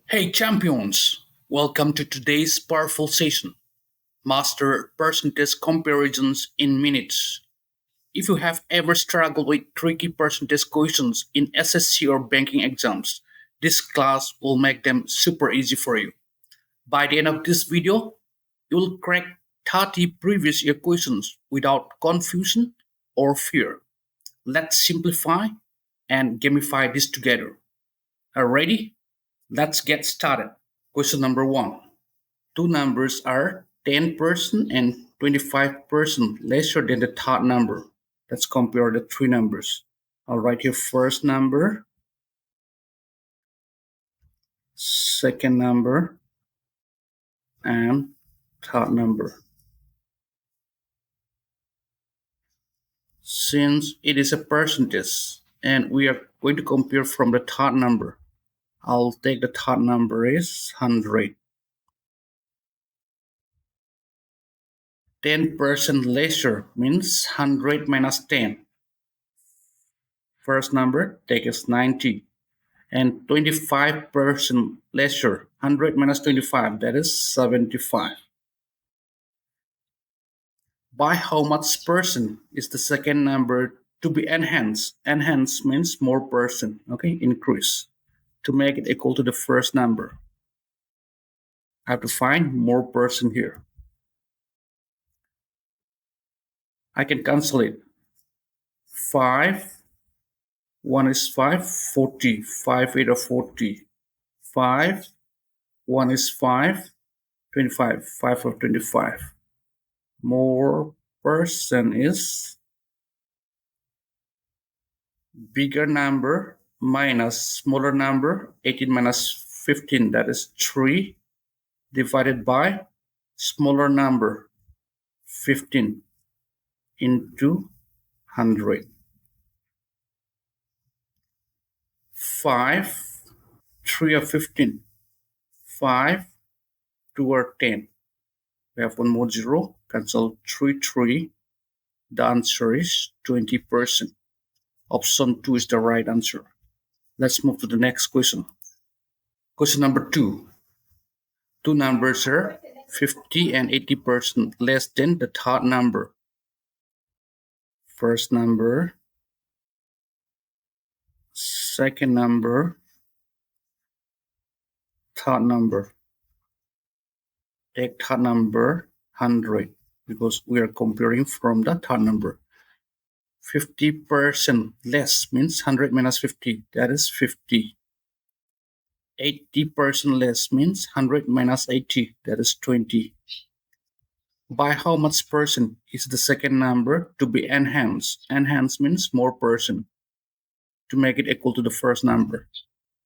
Hey champions, welcome to today's powerful session. Master percentage comparisons in minutes. If you have ever struggled with tricky percentage questions in SSC or banking exams, this class will make them super easy for you. By the end of this video, you will crack 30 previous year questions without confusion or fear. Let's simplify and gamify this together. Are you ready? Let's get started. Question number one. Two numbers are 10% and 25% lesser than the third number. Let's compare the three numbers. I'll write here first number, second number, and third number. Since it is a percentage and we are going to compare from the third number, I'll take the third number is 100. 10% lesser means 100 minus 10. First number, take as 90. And 25% lesser, 100 minus 25, that is 75. By how much percent is the second number to be enhanced? Enhanced means more percent, okay, increase. To make it equal to the first number, I have to find more percent here. I can cancel it. 5, 1 is 5, 40, 5, 8 are 40. 5, 1 is 5, 25, 5 of 25. More percent is bigger number minus smaller number, 18 minus 15, that is 3, divided by smaller number, 15, into 100. 5, 3 are 15, 5, 2 are 10. We have one more zero, cancel 3, 3. The answer is 20%. Option 2 is the right answer. Let's move to the next question. Question number 2. Two numbers are 50 and 80% less than the third number. First number, second number, third number. Take third number 100 because we are comparing from the third number. 50% less means 100 minus 50, that is 50. 80% less means 100 minus 80, that is 20. By how much percent is the second number to be enhanced? Enhanced means more percent. To make it equal to the first number,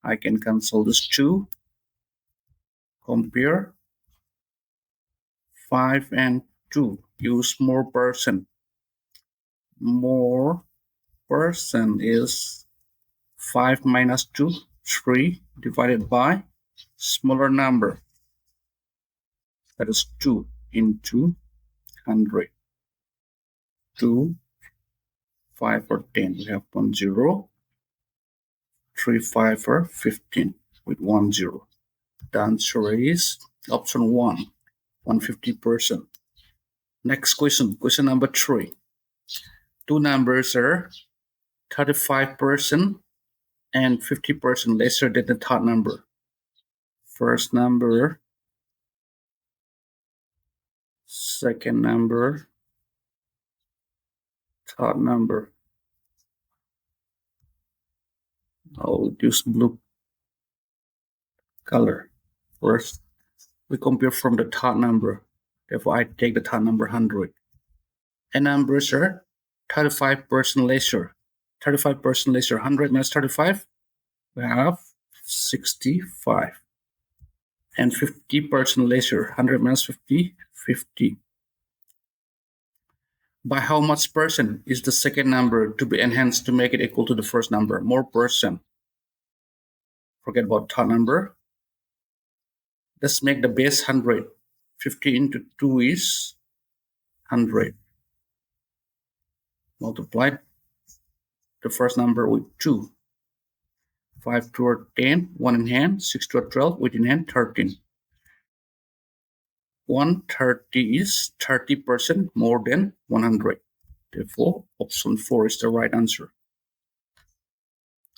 I can cancel this 2. Compare 5 and 2. Use more percent. More percent is 5 minus 2, 3, divided by smaller number, that is 2, into 100. 2, 5 or 10. We have 1 0. 3, 5 or 15 with 1 0. The answer is option 1, 150%. Next question, question number 3. Two numbers are 35% and 50% lesser than the third number. First number, second number, third number. I'll use blue color. First, we compare from the third number. Therefore, I take the third number 100. And numbers are 35% lesser. 35% lesser. 100 minus 35, we have 65. And 50% lesser. 100 minus 50, 50. By how much percent is the second number to be enhanced to make it equal to the first number? More percent. Forget about third number. Let's make the base 100. 50 into 2 is 100. Multiply the first number with 2. 5 to 10, 1 in hand, 6 to 12, within hand, 13. 130 is 30% more than 100. Therefore, option 4 is the right answer.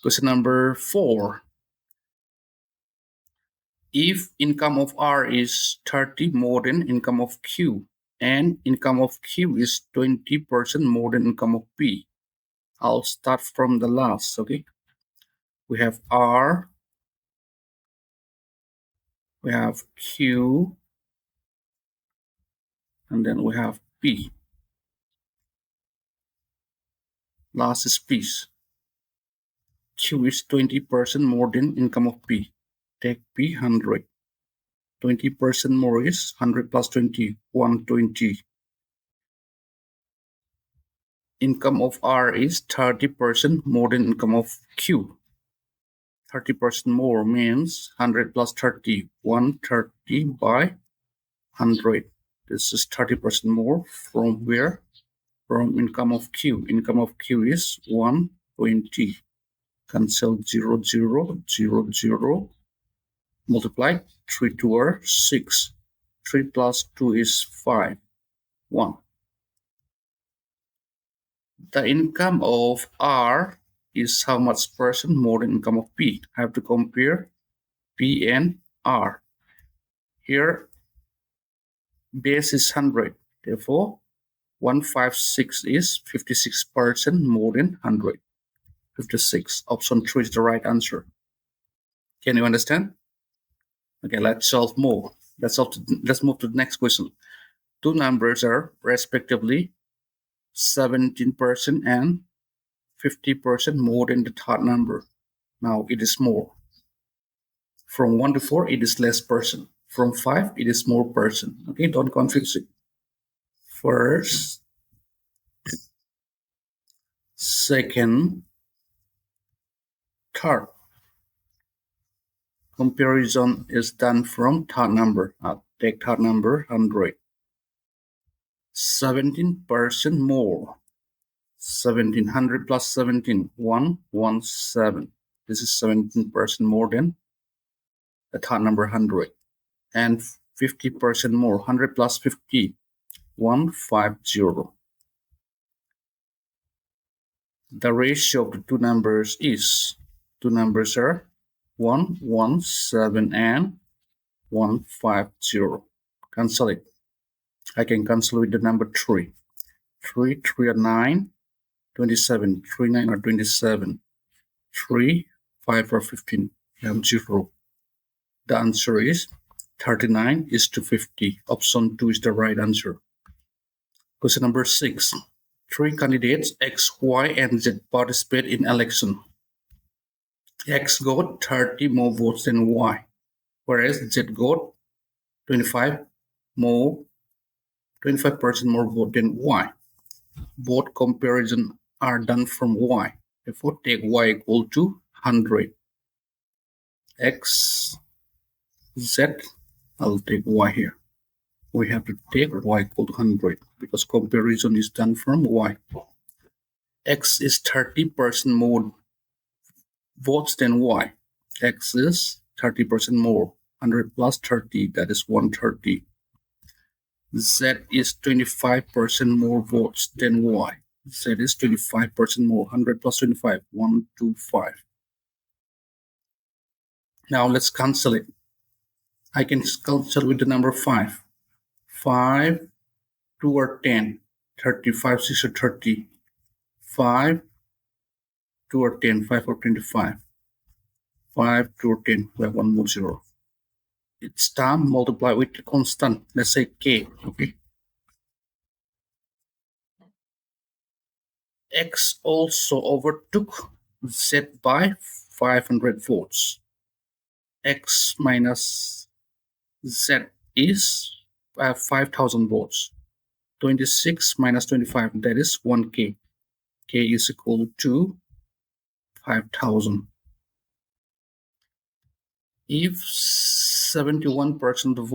Question number 4. If income of R is 30 more than income of Q, and income of Q is 20% more than income of P. I'll start from the last, okay? We have R, we have Q, and then we have P. Last is P. Q is 20% more than income of P. Take P 100. 20% more is 100 plus 20, 120. Income of R is 30% more than income of Q. 30% more means 100 plus 30, 130 by 100. This is 30% more from where? From income of Q. Income of Q is 120. Cancel 0, 0, 0, 0. Multiply 3 to are 6. 3 plus 2 is 5. 1. The income of R is how much percent more than income of P. I have to compare P and R. Here, base is 100. Therefore, 156 is 56% more than 100. 56. Option 3 is the right answer. Can you understand? Okay, let's solve more. Let's move to the next question. Two numbers are respectively 17% and 50% more than the third number. Now it is more. From 1 to 4, it is less percent. From 5, it is more percent. Okay, don't confuse it. First, second, third. Comparison is done from third number. I'll take third number 100. 17% more. 1700 plus 17, 117. This is 17% more than the third number 100. And 50% more. 100 plus 50, 150. The ratio of the two numbers is, two numbers are 117 and 150. Cancel it. I can cancel with the number 3. 3, 3 are 9, 27. 3, 9 are 27. 3, 5 are 15. You have 0. The answer is 39 is to 50. Option 2 is the right answer. Question number 6. 3 candidates X, Y, and Z participate in election. X got 30 more votes than Y, whereas Z got 25% more vote than Y. Both comparisons are done from Y. Therefore, take Y equal to 100. X, Z, I'll take Y here. We have to take Y equal to 100 because comparison is done from Y. X is 30% more votes than Y. X is 30% more. 100 plus 30, that is 130. Z is 25% more votes than Y. Z is 25% more. 100 plus 25, 125. Now let's cancel it. I can cancel with the number 5. 5, 2 are 10. 35, 6 are 30. 5, 2 are 10. 5 are 25. 5, 2 are 10. We have one more 0. It's time multiply with the constant. Let's say K. Okay. X also overtook Z by 500 votes. X minus Z is 5,000 votes. 26 minus 25, that is 1K. K is equal to 5,000. If 71% of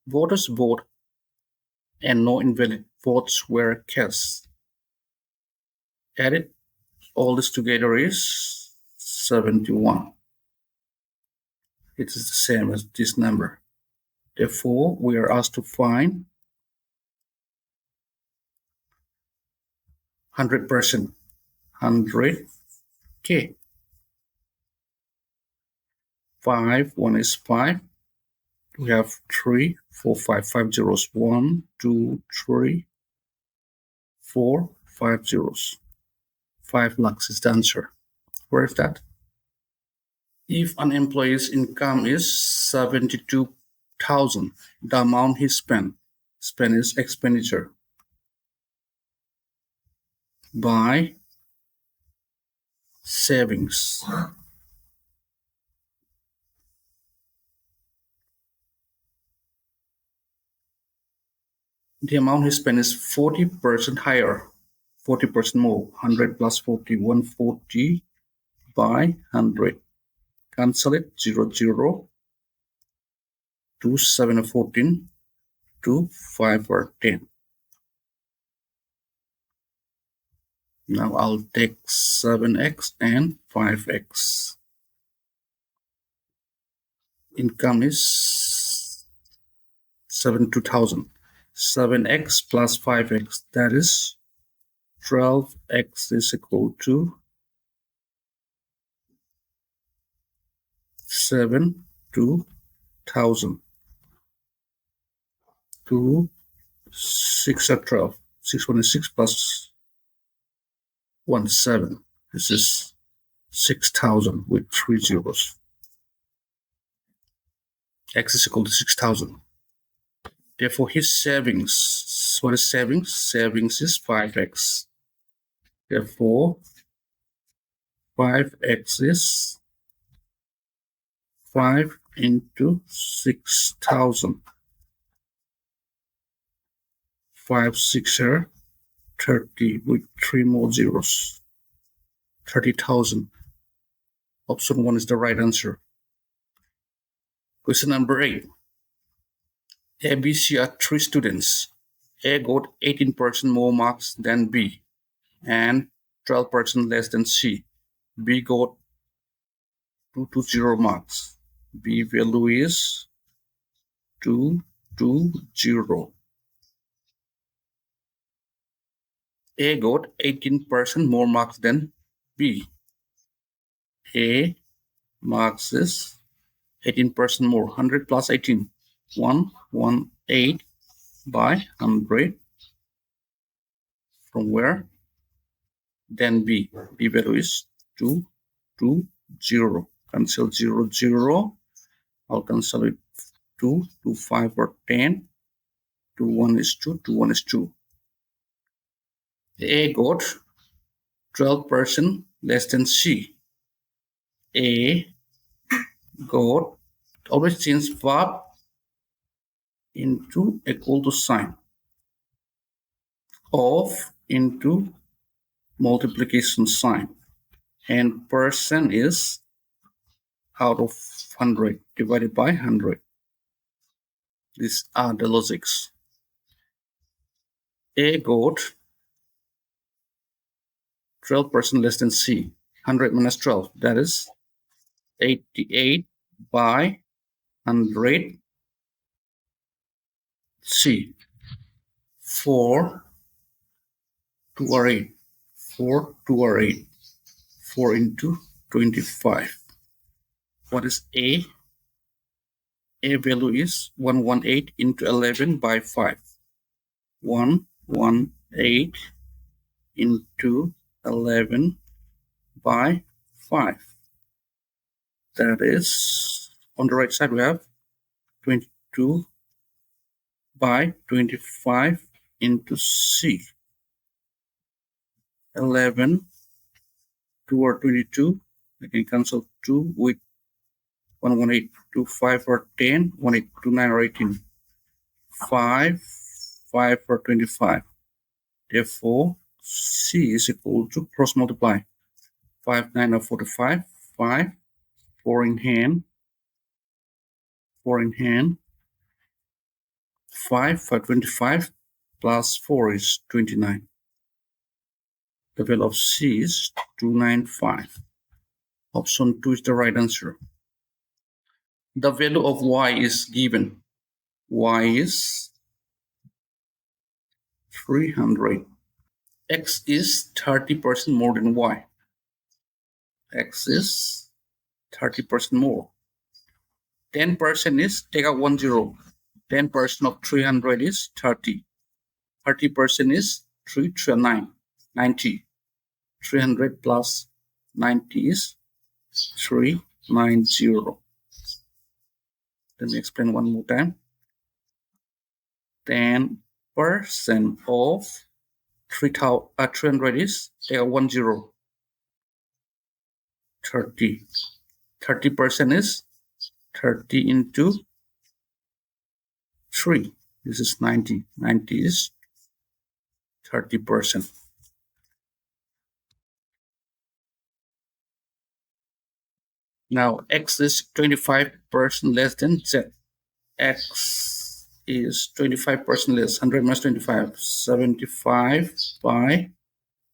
voters vote and no invalid votes were cast, added all this together is 71. It is the same as this number. Therefore, we are asked to find 100%. 100K. 5, 1 is 5. We have 3, 4, 5, 5 zeros. 1, 2, 3, 4, 5 zeros. 5 lakhs is the answer. Where is that? If an employee's income is 72,000, the amount he spent is expenditure, by savings. The amount he spent is 40% higher, 40% more. 100 plus 40, 140 by 100. Cancel it, 0, 0. 2, 7 or 14, 2, 5 or 10. Now I'll take 7x and 5x. Income is 72,000. 7x plus 5x, that is 12x is equal to 72,000. 2, 6 are 12. 6, 1 is 6 plus 1, 7. This is 6,000 with 3 zeros. X is equal to 6,000. Therefore, his savings, what is savings? Savings is 5x. Therefore, 5x is 5 into 6,000. 5, 6 are 30 with 3 more zeros. 30,000. Option 1 is the right answer. Question number 8. A, B, C are 3 students. A got 18% more marks than B and 12% less than C. B got 220 marks. B value is 220. A got 18% more marks than B. A marks is 18% more. 100 plus 18. 118 by 100. From where? Then B. B value is 220. Cancel 0, 0. I'll cancel it 2, 2, 5 or 10. 2, 1 is 2, 2, 1 is 2. A got 12% less than C. A got, always change verb into equal to sign. Of into multiplication sign. And percent is out of 100 divided by 100. These are the logics. A got 12% less than C. 100 minus 12, that is 88 by 100 C. 4, 2 are 8. 4, 2 are 8. 4 into 25. What is A? A value is 118 into 11 by 5. 118 into 11 by 5. That is, on the right side we have 22 by 25 into C. 11, 2 or 22. I can cancel 2 with 118, 2, 5 or 10, 18, 2, 9 or 18. 5, 5 or 25. Therefore, C is equal to cross multiply. 5, 9 or 45. 5, 4 in hand. 4 in hand. 5, 5, 25 plus 4 is 29. The value of C is 295. Option 2 is the right answer. The value of y is given. Y is 300. X is 30% more than y. X is 30% more. 10% is, take out 1 0. 10% of 300 is 30. 30% is 90. 300 plus 90 is 390. Let me explain one more time. 10% of 300 is, take out 1 0. 30. 30% is 30 into 3. This is 90. 90 is 30%. Now, X is 25% less than Z. X is 25% less. 100 minus 25. 75 by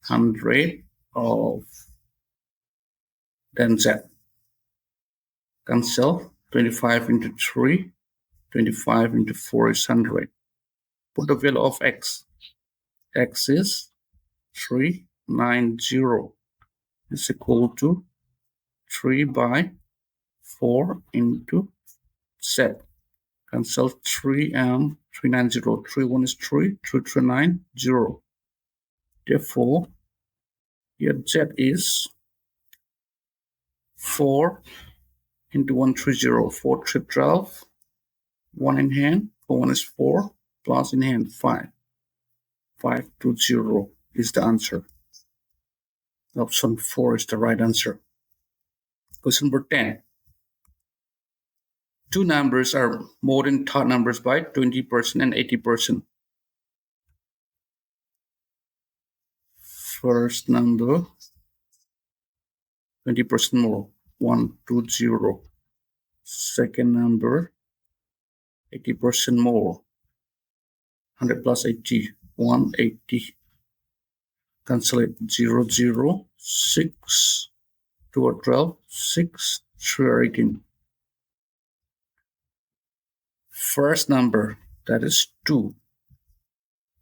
100 of then Z. Cancel. 25 into 3. 25 into 4 is 100. Put the value of X. X is 390 is equal to 3 by 4 into Z. Cancel 3 and 390. 3 1 is 3, 390. Therefore, here Z is 4 into 130. 4 3 12. 1 in hand. 4 1 is 4. Plus in hand 5. 520 is the answer. Option 4 is the right answer. Question number 10. Two numbers are more than third numbers by 20% and 80%. First number, 20% more, 120. Second number, 80% more, 100 plus 80, 180. Cancel it, 0, 0, 6, 2 or 12, 6, 3 or 18. First number, that is 2,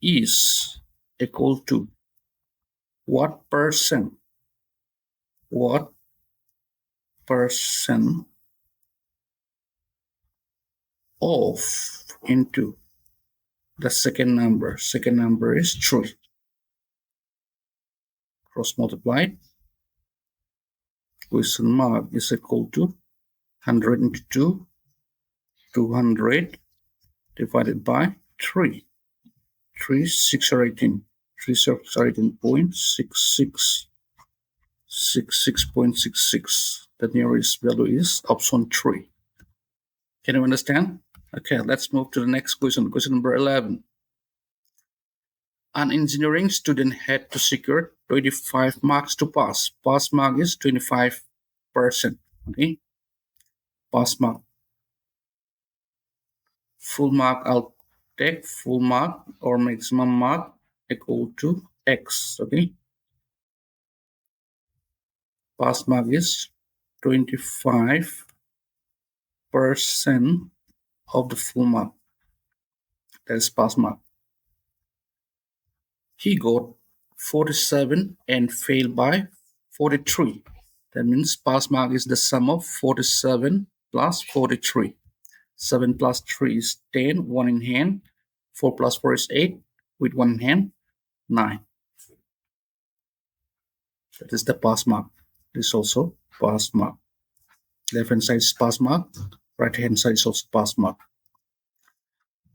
is equal to what percent? What percent of into the second number? Second number is 3. Cross multiplied. Question mark is equal to 100 into 2. 200 divided by 3. 3, 6 or 18. 3, 6 or 18.66. 66.66. The nearest value is option 3. Can you understand? Okay, let's move to the next question. Question number 11. An engineering student had to secure 25 marks to pass. Pass mark is 25%. Okay? Pass mark. Full mark, I'll take full mark or maximum mark equal to X. Okay? Pass mark is 25% of the full mark. That is pass mark. He got 47 and failed by 43. That means pass mark is the sum of 47 plus 43. 7 plus 3 is 10, 1 in hand. 4 plus 4 is 8, with 1 in hand, 9. That is the pass mark. This is also pass mark. Left hand side is pass mark, right hand side is also pass mark.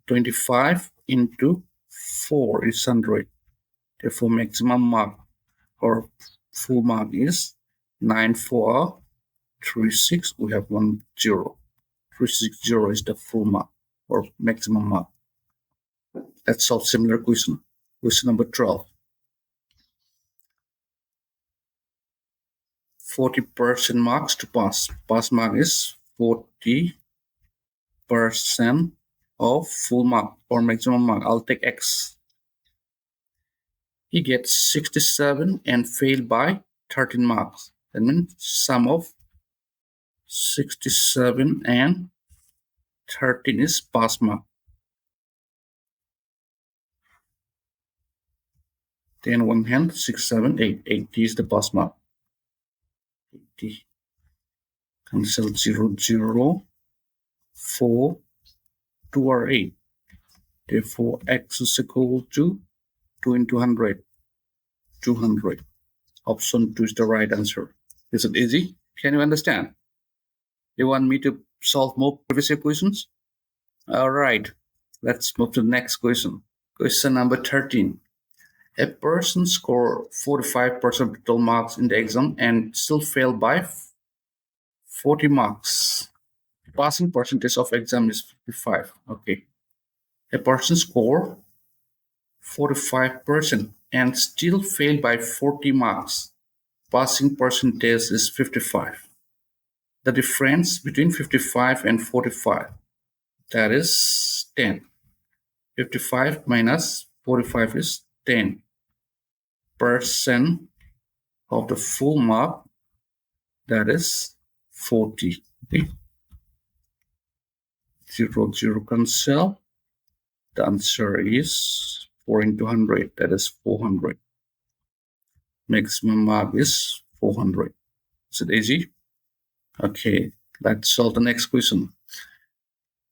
25 into 4 is 100. Therefore, maximum mark or full mark is 9436. We have 1 0. 360 is the full mark or maximum mark. Let's solve similar question. Question number 12. 40% marks to pass. Pass mark is 40% of full mark or maximum mark. I'll take X. He gets 67 and failed by 13 marks. That means sum of 67 and 13 is pass mark. 10 one hand, 6, 7, 8. 80 is the pass mark. 80. Cancel 0, 0. 4, 2 or 8. Therefore, x is equal to 2 into 100. 200. Option 2 is the right answer. Is it easy? Can you understand? You want me to solve more previous equations? All right. Let's move to the next question. Question number 13. A person scored 45% total marks in the exam and still failed by 40 marks. Passing percentage of exam is 55. Okay. A person scored 45% and still failed by 40 marks. Passing percentage is 55. The difference between 55 and 45, that is 10. 55 minus 45 is 10% of the full mark, that is 40. Okay. 0, 0 cancel. The answer is 4 into 100, that is 400. Maximum mark is 400. Is it easy? Okay, let's solve the next question.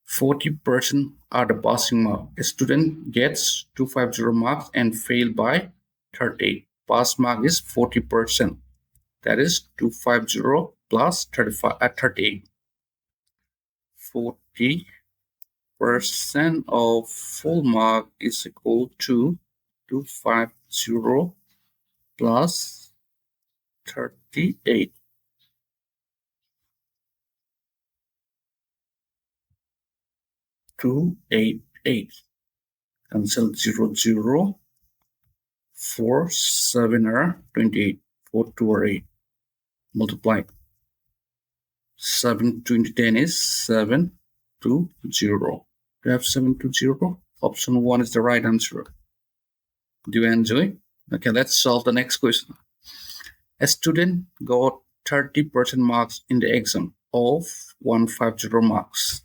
40% are the passing mark. A student gets 250 marks and failed by 30. Pass mark is 40%. That is 250 plus 35 at 38. 40% of full mark is equal to 250 plus 38. 288. Cancel 0, 0. 4, 7 are 28. 4, 2 are 8. Multiply. 7 into 10 is 7 to 0. Do you have 7 to 0? Option 1 is the right answer. Do you enjoy? Okay, let's solve the next question. A student got 30% marks in the exam of 150 marks.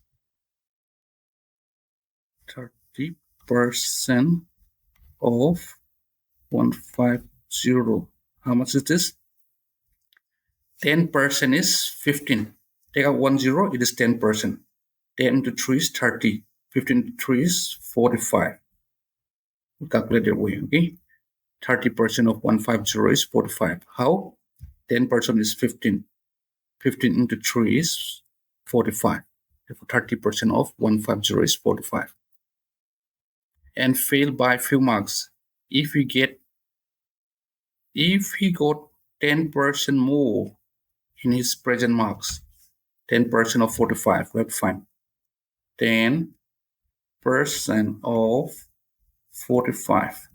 30% of 150. How much is this? 10% is 15. Take out 1 0, it is 10%. 10 into 3 is 30. 15 into 3 is 45. We'll calculate that way, okay? 30% of 150 is 45. How? 10% is 15. 15 into 3 is 45. Therefore, 30% of 150 is 45. And fail by few marks. If he got 10% more in his present marks, 10% of 45, we have to find 10% of 45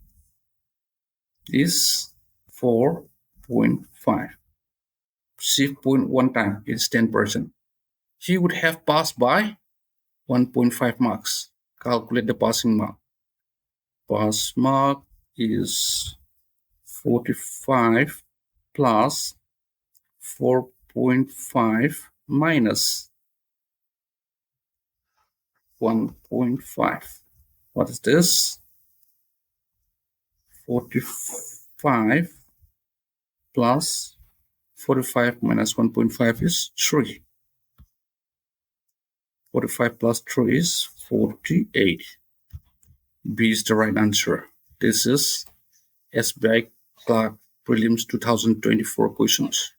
is 4.5. See, 0.1 time is 10%. He would have passed by 1.5 marks. Calculate the passing mark. Pass mark is 45 plus 4.5 minus 1.5. What is this? 45 plus 45 minus 1.5 is 3. 45 plus 3 is 48. B is the right answer. This is SBI Clark Prelims 2024 questions.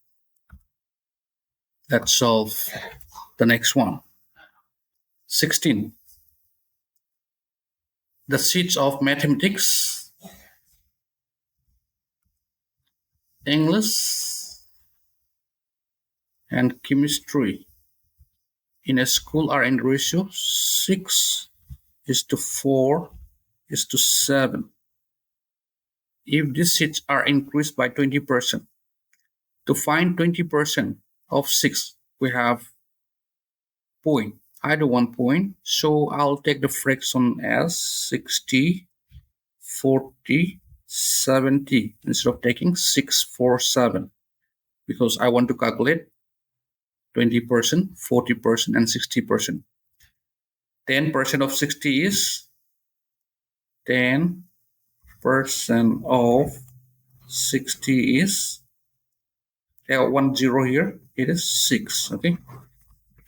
Let's solve the next one. 16. The seats of mathematics, English, and chemistry in a school are in ratio 6:4:7. If these seats are increased by 20%, to find 20% of 6, we have point, either 1 point. So I'll take the fraction as 60, 40, 70 instead of taking 6, 4, 7, because I want to calculate 20%, 40%, and 60%. 10% of 60 is 10% of 60 is 10 here. It is 6. Okay.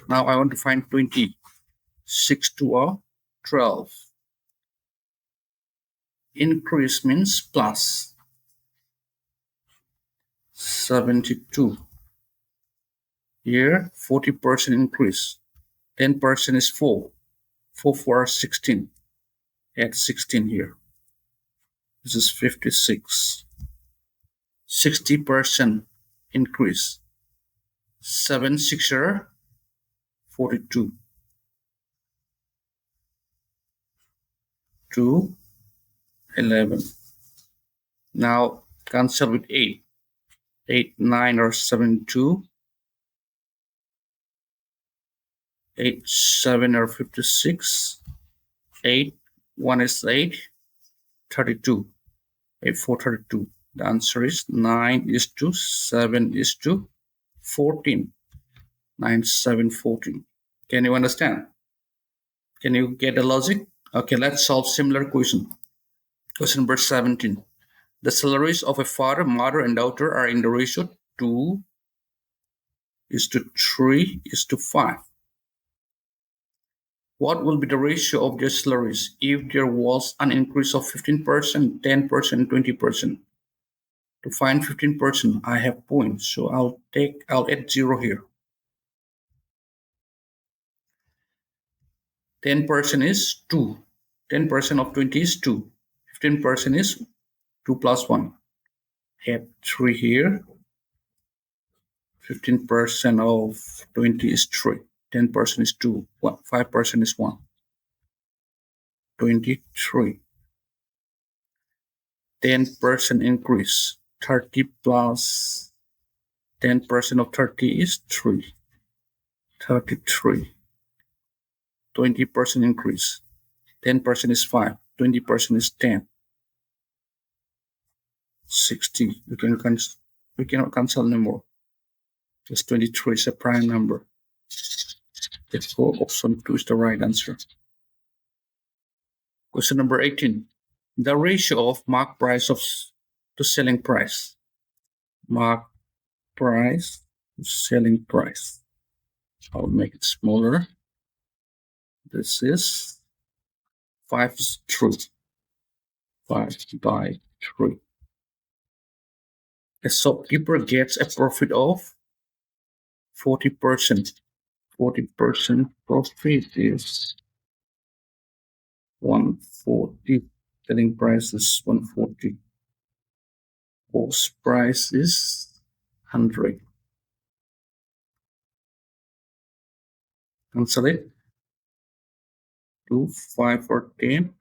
Now I want to find 20. 6 to 12. Increase means plus. 72. Here 40% increase. 10% is 4. 4 for 16. Add 16 here. This is 56. 60% increase. 7 6 42. 2 11. Now cancel with 8. 8 9 or 72. 8 7 or 56. 8 1 is 8. 32. 8 4 32. The answer is 9 is to 7 is to 14. 9 7 14. Can you understand? Can you get the logic? Okay, let's solve similar question. Question number 17. The salaries of a father, mother, and daughter are in the ratio 2 is to 3 is to 5. What will be the ratio of their salaries if there was an increase of 15%, 10%, 20%? To find 15%, I have points, so I'll add 0 here. 10% is 2. 10% of 20 is 2. 15% is 2 plus 1. Add 3 here. 15% of 20 is 3. 10% is 2. 5% is 1. 23. 10% increase. 30 plus 10% of 30 is 3. 33. 20% increase. 10% is 5. 20% is 10. 60. We cannot cancel anymore. Just 23 is a prime number. Therefore, option 2 is the right answer. Question number 18. The ratio of mark price to selling price. Mark price to selling price. I'll make it smaller. This is 5 is 3. 5 by 3. A shopkeeper gets a profit of 40%. 40% profit is 140. Selling price is 140. Cost price is 100. Cancel it. 2, 5 or 10.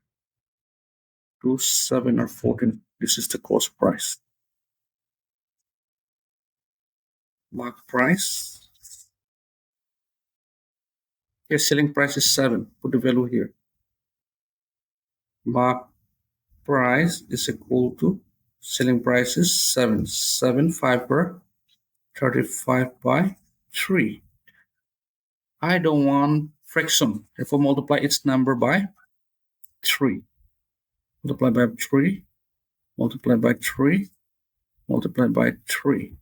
2, 7 or 14. This is the cost price. Mark price. Here selling price is 7. Put the value here. Mark price is equal to selling price is 7. 7 5 per 35 by 3. I don't want fraction. Therefore multiply its number by 3. Multiply by 3. Multiply by 3. Multiply by 3.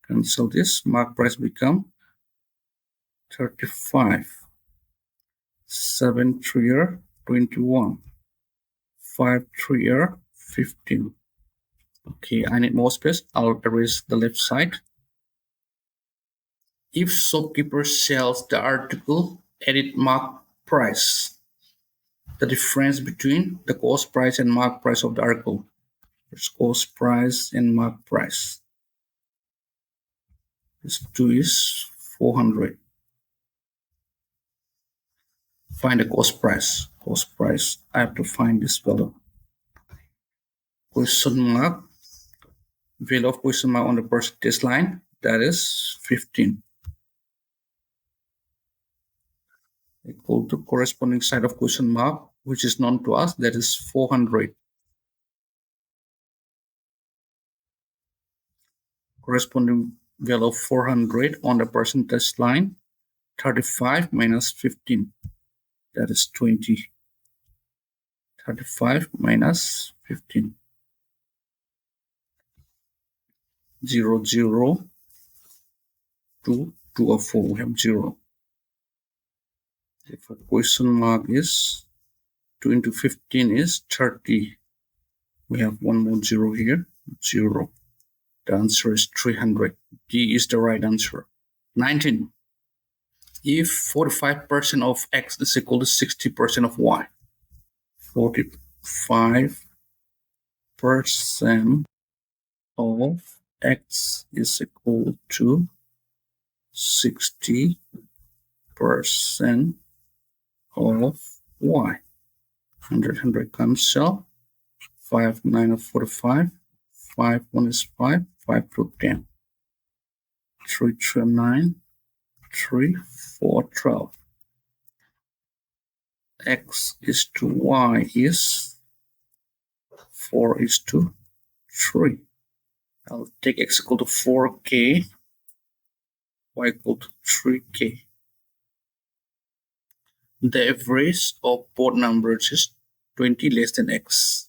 Cancel this. Mark price become 35. 7 3 are 21. 5 3 are 15. Okay, I need more space. I'll erase the left side. If shopkeeper sells the article at its mark price, the difference between the cost price and mark price of the article. There's cost price and mark price. This 2 is 400. Find the cost price. Cost price. I have to find this value. Question mark. Value of question mark on the percentage line. That is 15. Equal to corresponding side of question mark, which is known to us, that is 400. Corresponding value of 400 on the percentage line. 35 minus 15, that is 20. 35 minus 15. 0, 0, 2, 2 or 4, we have 0. Therefore, question mark is 2 into 15 is 30. We have one more 0 here, 0. The answer is 300. D is the right answer. 19. If 45% of x is equal to 60% of y, 45% of x is equal to 60% of y. 100 cancel. 5, 9 of 45. 5, 1 is 5. 5, 2, 10. 3, 3, 9. 3, 4, 12. X is to y is 4 is to 3. I'll take x equal to 4k, y equal to 3k. The average of both numbers is 20 less than x.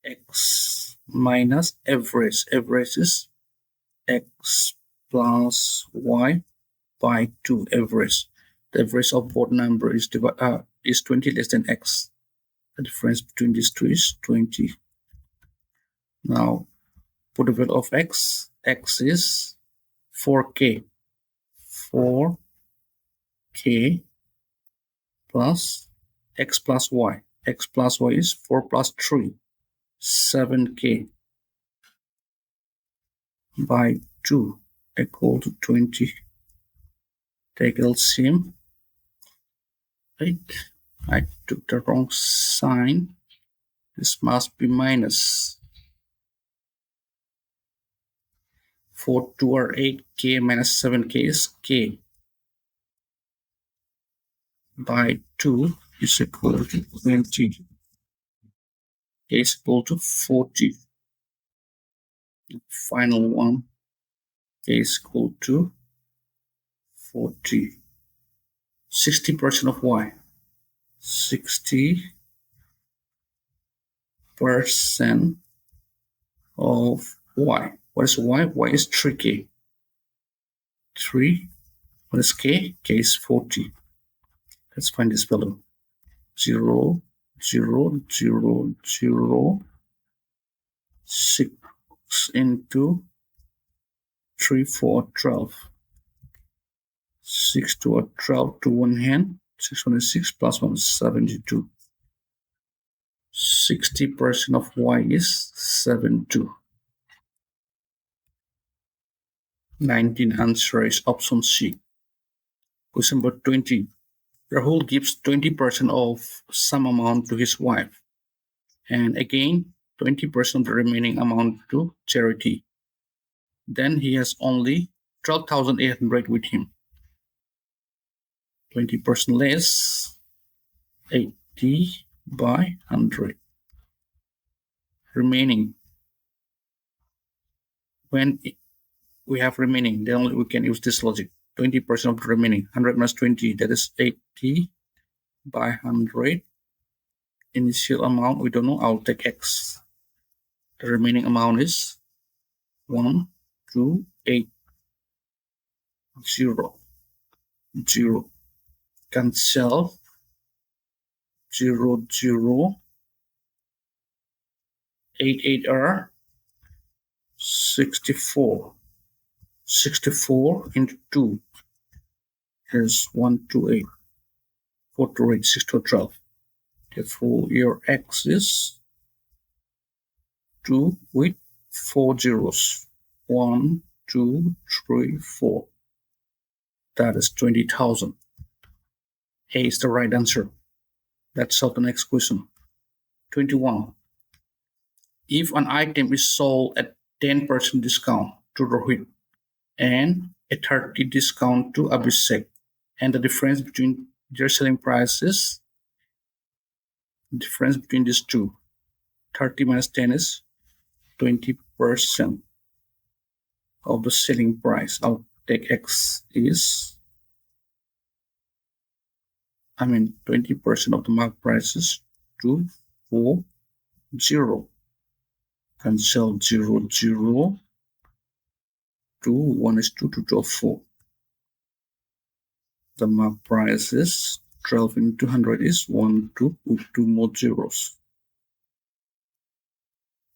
X minus average. Average is x plus y by 2 average. The average of both numbers is 20 less than x. The difference between these two is 20. Now, put the value of x. X is 4k. 4k plus x plus y. X plus y is 4 plus 3. 7k by 2 equal to 20. Take LCM. Right, I took the wrong sign. This must be minus. 4, 2 are 8k minus 7k is k by 2 is equal to 20. K is equal to 40. Final one, k is equal to 40. 60% of y. 60% of y. What is y? Y is 3k. 3. What is k? K is 40. Let's find this value. 0, 0, 0, 0, 6 into 3, 4, 12. 6 to 12 to one hand. 606 plus 1 is 72. 60% of y is 72. 19 answer is option C. Question number 20. Rahul gives 20% of some amount to his wife, and again 20% of the remaining amount to charity. Then he has only 12,800 with him. 20% less 80 by 100. Remaining. When we have remaining, then only we can use this logic. 20% of the remaining. 100 minus 20, that is 80 by 100. Initial amount, we don't know. I'll take x. The remaining amount is 1, 2, 8, 0, 0. Cancel 0, 0, 8, 8 are 64. 64 into 2 is 128. 4 to 8, 6 to 12. Therefore, your x is 2 with 4 zeros. 1, 2, 3, 4. That is 20,000. A is the right answer. Let's solve the next question. 21. If an item is sold at 10% discount to Rohit and a 30% discount to Abhishek, and the difference between their selling prices, difference between these two, 30 minus 10 is 20%. of the selling price. I'll take X is, 20% of the market price is 240. Cancel 0, 0, 2, 1 is 2, 2, 12, 4. The mark price is 12 into 200 is 1, 2, with 2 more zeros.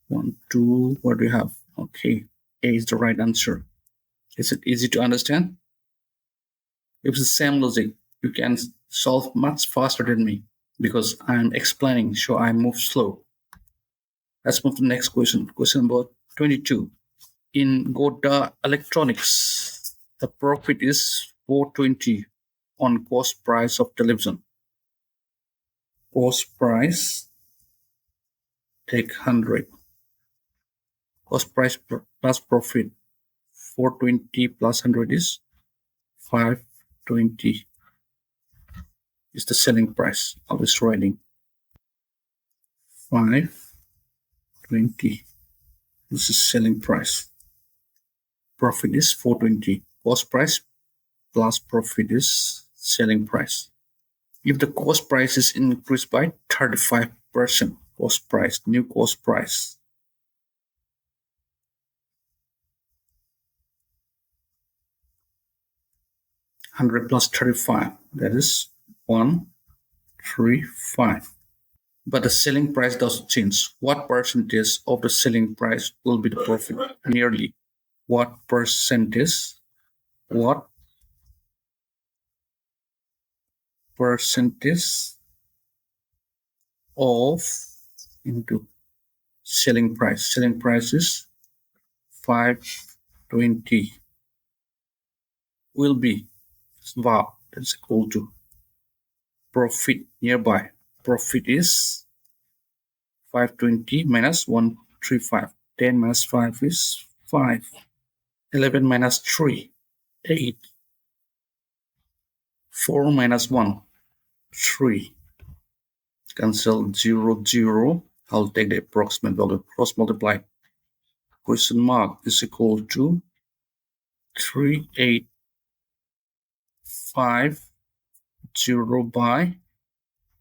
1, 2, what do you have? Okay, A is the right answer. Is it easy to understand? If it's the same logic, you can solve much faster than me because I'm explaining, so I move slow. Let's move to the next question. Question number 22. In Goda Electronics, the profit is 420 on cost price of television. Cost price, take 100. Cost price plus profit, 420 plus 100 is 520. Is the selling price. Always writing 520. This is selling price. Profit is 420. Cost price plus profit is selling price. If the cost price is increased by 35%, cost price, new cost price. 100 plus 35, that is 135. But the selling price doesn't change. What percentage of the selling price will be the profit? Nearly. What percentage? What percentage of into selling price? Selling price is 520. Will be, wow, that's equal to profit nearby. Profit is 520 minus 135. 10 minus 5 is 5. 11 minus 3, 8. 4 minus 1, 3. Cancel 0, 0. I'll take the approximate value. Cross multiply. Question mark is equal to 3850 by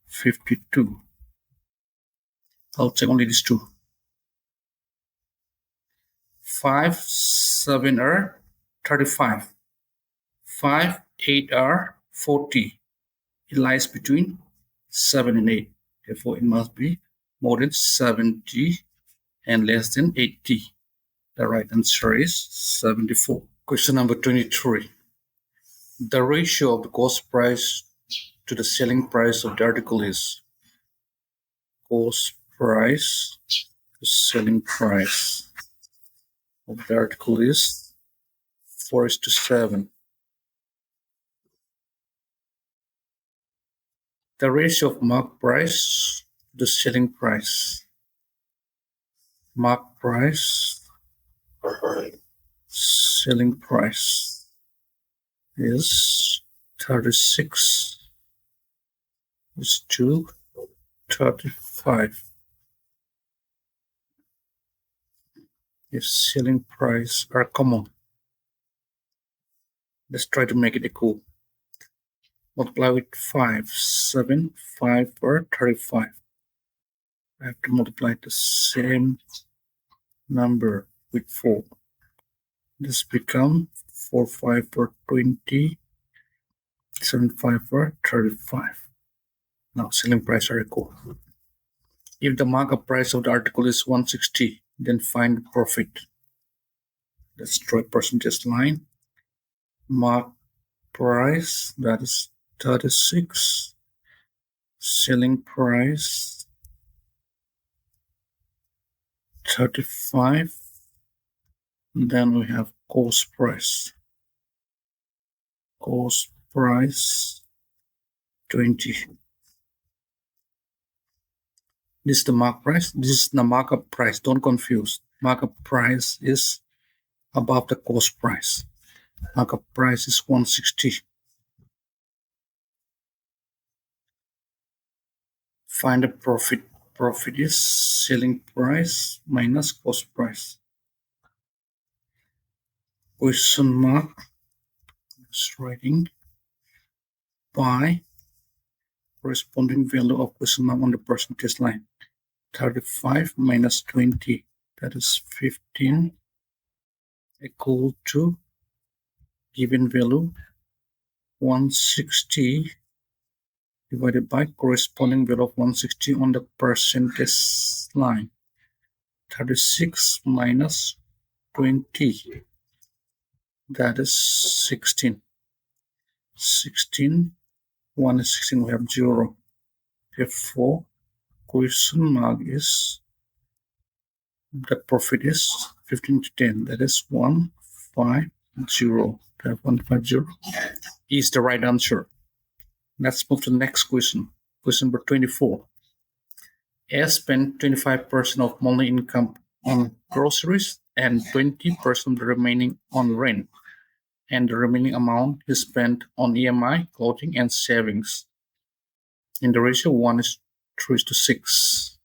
52. I'll check only these two. 5, 7 are 35. 5, 8 are 40. It lies between 7 and 8. Therefore, it must be more than 70 and less than 80. The right answer is 74. Question number 23. The ratio of the cost price to the selling price of the article is cost price to selling price of the article is 4:7. The ratio of mark price to the selling price. Mark price, selling price is 36 is to 35. If selling price are common, let's try to make it equal. Multiply with 5, 7, 5 are 35. I have to multiply the same number with 4. This become 4, 5 are 20, 7, 5 are 35. Now selling price are equal. If the markup price of the article is 160, then find the profit. Let's draw a percentage line. Mark price, that is 36. Selling price 35. Then we have cost price. Cost price 20. This is the mark price. This is the markup price. Don't confuse. Markup price is above the cost price. Markup price is 160. Find the profit. Profit is selling price minus cost price. question mark is writing by corresponding value of question mark on the percentage line. 35 minus 20, that is 15, equal to given value 160 divided by corresponding value of 160 on the percentage line. 36 minus 20, that is 16. 16, 1 is 16, we have 0. Therefore, question mark is, the profit is 15 to 10, that is 150. That 150 is the right answer. Let's move to the next question. Question number 24. S spent 25% of monthly income on groceries and 20% of the remaining on rent, and the remaining amount is spent on EMI, clothing, and savings. In the ratio 1 is 3 to 6.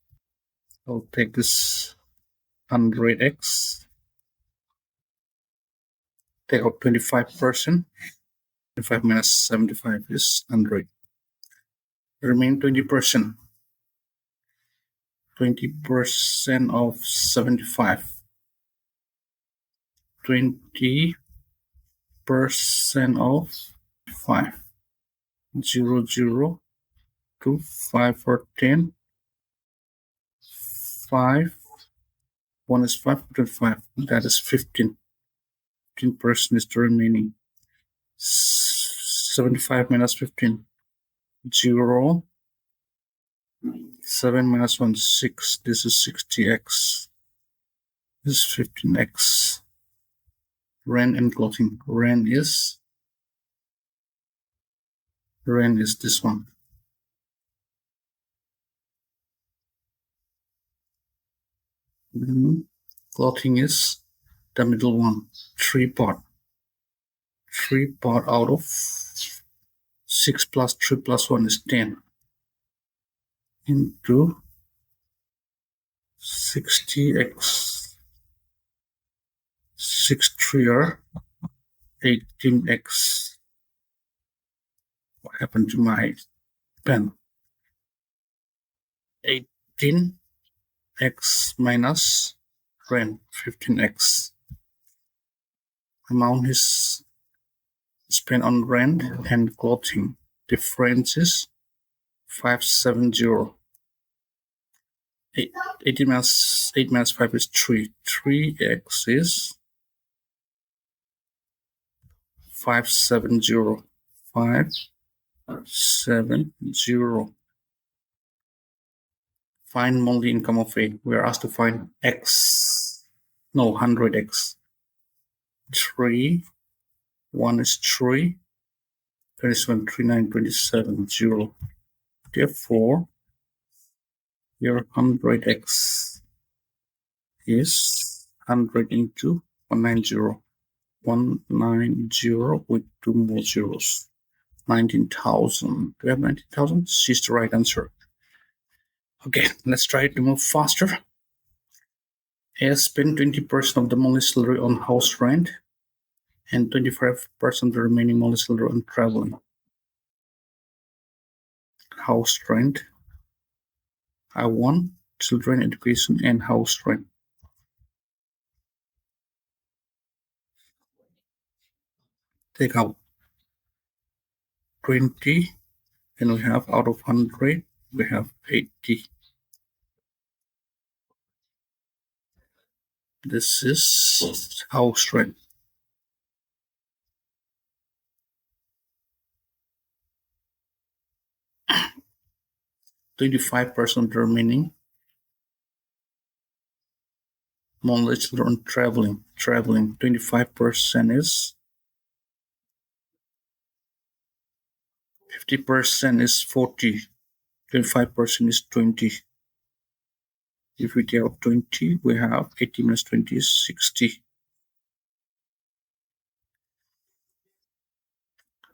I'll take this 100x, take out 25%. 25 minus 75 is 100. Remain 20%. 20% of 75. 20% of 5. 0, 0, 2, 5 or 10. 5. 1 is 5, 25. That is 15. 15% is the remaining. 75 minus 15. 0. 7 minus 1, 6. This is 60x. This is 15x. Rent and clothing. Rent is this one. Clothing is the middle one. 3 part. 3 part out of 6 plus 3 plus 1 is 10. Into 60x. 6 3 are 18x. What happened to my pen? 18x minus rent, 15x. Amount is spent on rent and clothing. Difference is 570. 8 minus 5 is 3. 3x is 570. 570. Find monthly income of A. We are asked to find x. No, 100x. 3. 1 is 3. 27, 39, 27, 0. Therefore, your 100x is 100 into 190. 190 with 2 more zeros. 19,000. Do we have 19,000? C is the right answer. Okay, let's try to move faster. A spent 20% of the monthly salary on house rent and 25% of the remaining monthly salary on traveling. House rent. I want children education and house rent. Take out 20, and we have out of 100, we have 80. This is house rent. $25% remaining. Monthly children traveling. 25% is 50% is 40. 25% is 20. If we take out 20, we have 80 minus 20 is 60.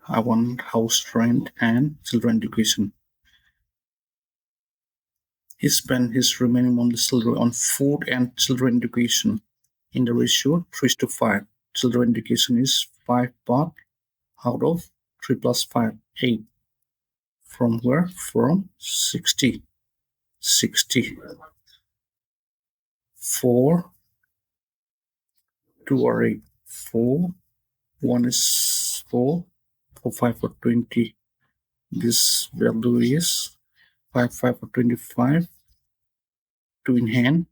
I want house rent and children education. He spent his remaining monthly salary on food and children education in the ratio 3 to 5. Children education is 5 baht out of 3 plus 5, 8. From where? From 60. 60. 4, 2 or 8. 4, 1 is 4, 4, 5 or 20. This value is 5, 5 or 25. 2 in hand.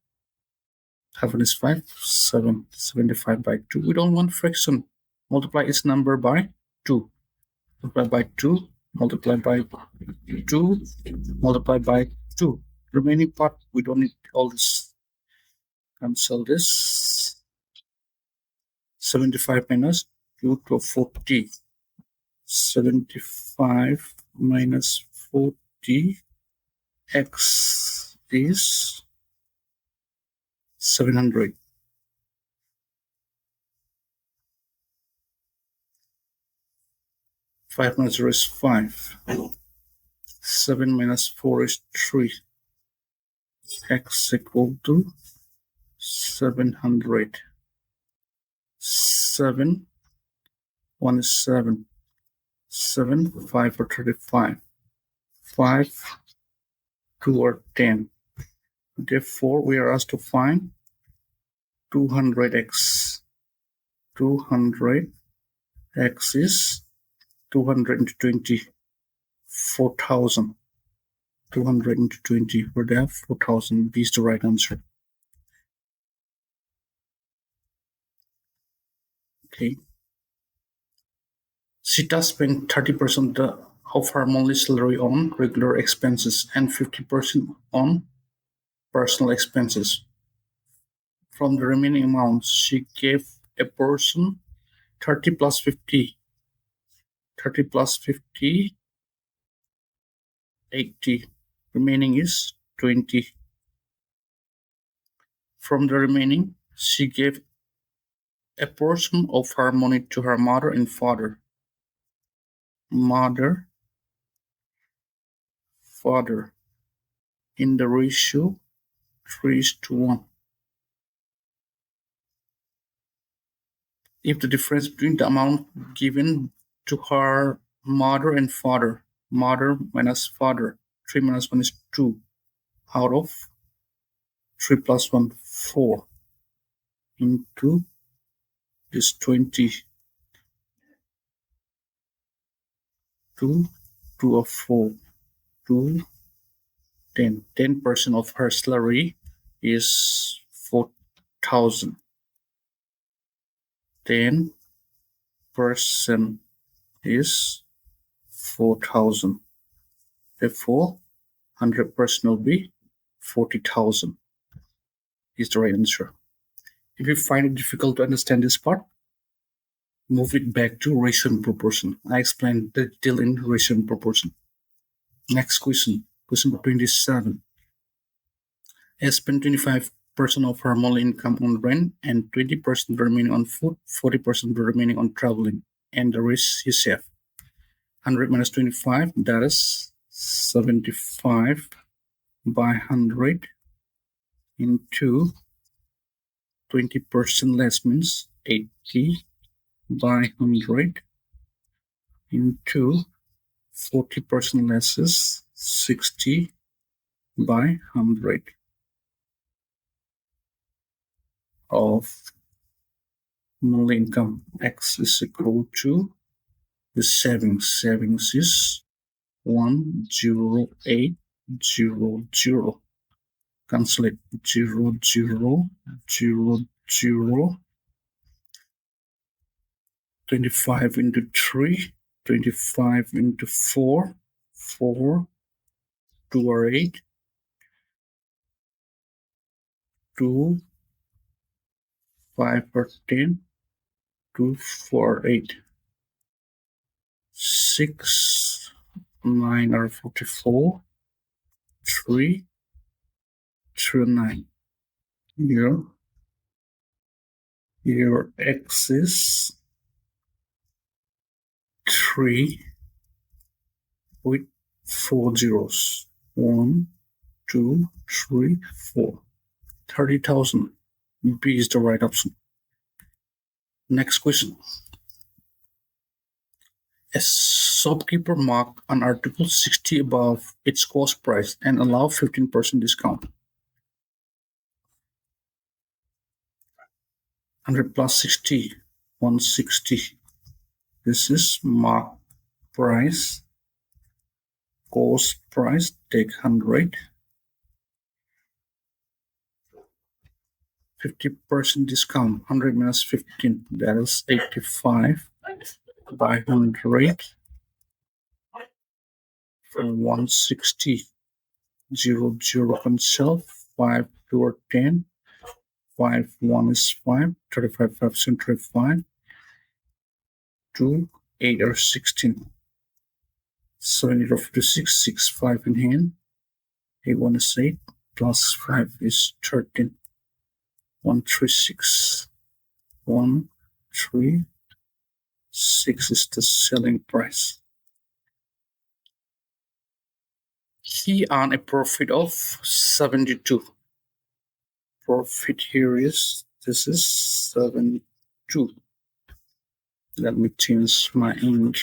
7 is 5, 7, 75 by 2. We don't want fraction. Multiply its number by 2. Multiply by 2, multiply by 2, multiply by 2. Remaining part, we don't need all this. Cancel this. 75 minus 2 to 40. 75 minus 40. X is 700. 5 minus 0 is 5. 7 minus 4 is 3. X equal to 700. 7, 1 is 7. 7, 5 or 35. 5, 2 or 10. Therefore, we are asked to find 200x. 200x is 200 into 20. 4,000. 200 into 20. We're there. 4,000. B is the right answer. Okay. Sita spent 30% of her monthly salary on regular expenses and 50% on personal expenses. From the remaining amounts, she gave a person 30 plus 50. 30 plus 50, 80. Remaining is 20. From the remaining, she gave a portion of her money to her mother and father. Mother, father, in the ratio 3:1. If the difference between the amount given to her mother and father, mother minus father, 3 minus 1 is 2, out of 3 plus 1, 4, into this 20, 2 of 4, 2, 10. 10% of her salary is 4,000. 10% is 4,000. Therefore, 100% will be 40,000. Is the right answer. If you find it difficult to understand this part, move it back to ratio and proportion. I explained the detail in ratio and proportion. Next question, question number 27. I spent 25% of her monthly income on rent and 20% remaining on food, 40% remaining on traveling, and the rest she saved. 100 minus 25, that is 75 by 100 into 20% less means 80 by 100 into 40% less is 60 by 100 of monthly income. X is equal to the savings. Savings is 10800. Cancel it. 0000. 25 into 3, 25 into 4, 4, 2 or 8, 2, 5 or 10, 2, 4, 8, 6, 9 or 44, 3, 3, 9. Your X is 3 with 4 zeros. 1, 2, 3, 4. 30,000. B is the right option. Next question. A shopkeeper mark an article 60 above its cost price and allow 15% discount. 100 plus 60, 160. This is mark price, cost price, take 100. 50% discount, 100 minus 15, that is 85 by 100 for 160. 0, 0 cancel, 5, 2 or 10, 5, 1 is 5, 35, 5, 35, 2, 8 or 16. 7, 8 or 56, 6, 5 in hand, 8, 1 is 8, plus 5 is 13, 1, 3, 6, 1, 3, 6 is the selling price. He earned a profit of 72. Profit here is, this is 72. Let me change my ink.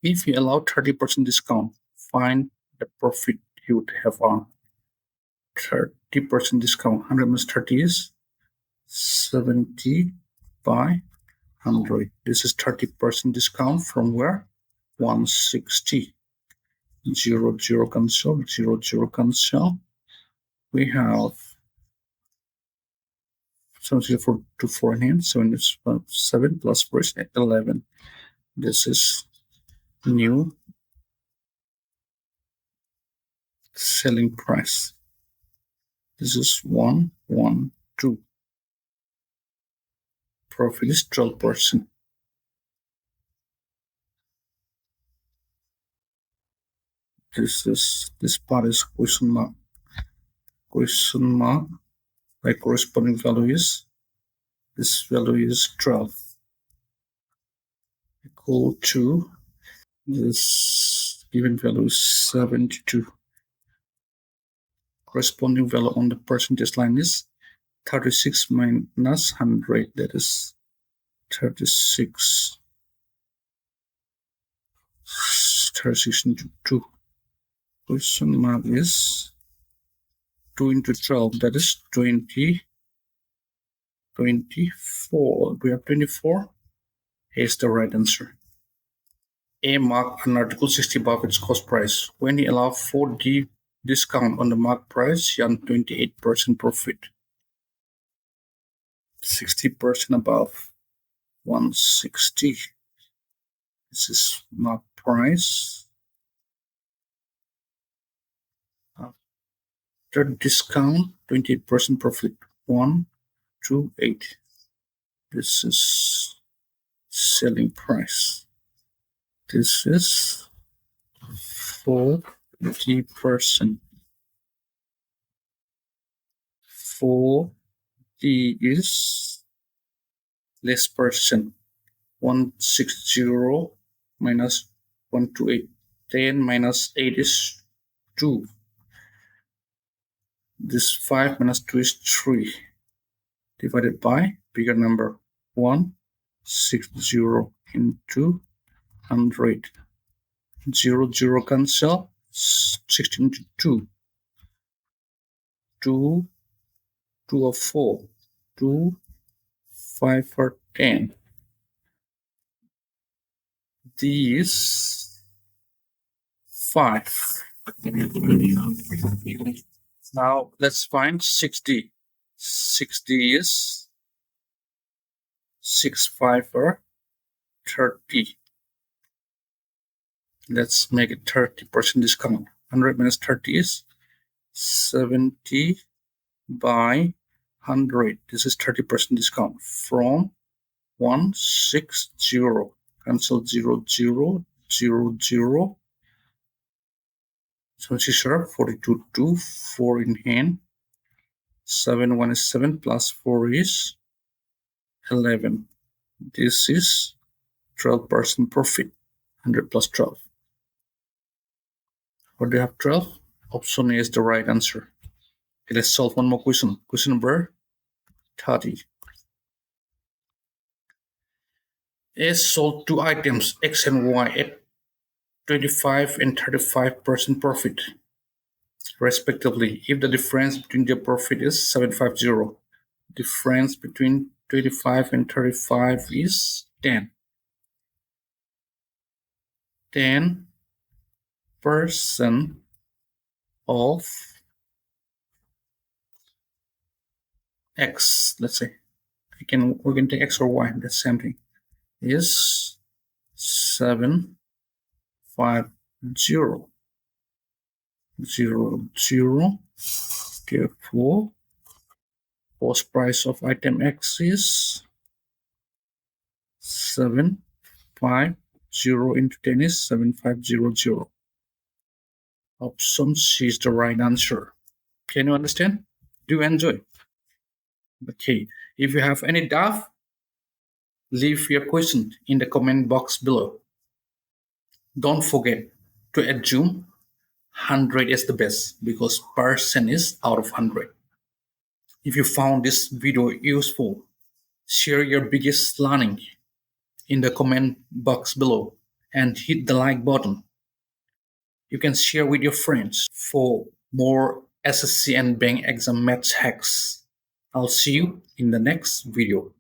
If you allow 30% discount, find the profit you would have on 30% discount. 100 minus 30 is 70 by 100. This is 30% discount from where? 160. 0, 0 cancel, 0, 0 cancel. We have 7, 4 to 4 in hand, 7 is 7 plus 4 is 11. This is new selling price. This is 1, 1, 2. Profit is 12%. This part is question mark. Question mark by corresponding value is, this value is 12 equal to this given value is 72. Corresponding value on the percentage line is 36 minus 100, that is 36. 36 into 2. Question mark is 2 into 12, that is 20. 24. We have 24. Here's the right answer. A marked an article 60 above its cost price. When he allowed 4D discount on the marked price, he earned 28% profit. 60% above 160. This is marked price. After discount, 28% profit. 1, 2, 8. This is selling price. This is 40%. 40 is less percent. 160 minus 128. 10 minus 8 is 2. This 5 minus 2 is 3. Divided by bigger number. 160 into 100. 0, 0 cancel. 16 to 2. 2, 2 or 4. 2, 5 or 10. These 5. Now let's find 60. 60 is 6, 5 or 30. Let's make it 30% discount. 100 minus 30 is 70 by 100. This is 30% discount from 160. Cancel 0, 0, 0, 0. So this is 42, 2, 4 in hand. 7, 1 is 7 plus 4 is 11. This is 12% profit. 100 plus 12. What do you have 12? Option A is the right answer. Okay, let's solve one more question. Question number 30. is sold two items X and Y at 25 and 35% profit, respectively, if the difference between their profit is 750. Difference between 25 and 35 is 10. 10% of X, let's say. We can take X or Y, that's the same thing. Is 750. 00. Therefore, cost price of item X is 750 into 10 is 7500. Option C is the right answer. Can you understand? Do you enjoy? Okay. If you have any doubt, leave your question in the comment box below. Don't forget to assume 100 is the best because percent is out of 100. If you found this video useful, share your biggest learning in the comment box below and hit the like button. You can share with your friends for more SSC and bank exam maths hacks. I'll see you in the next video.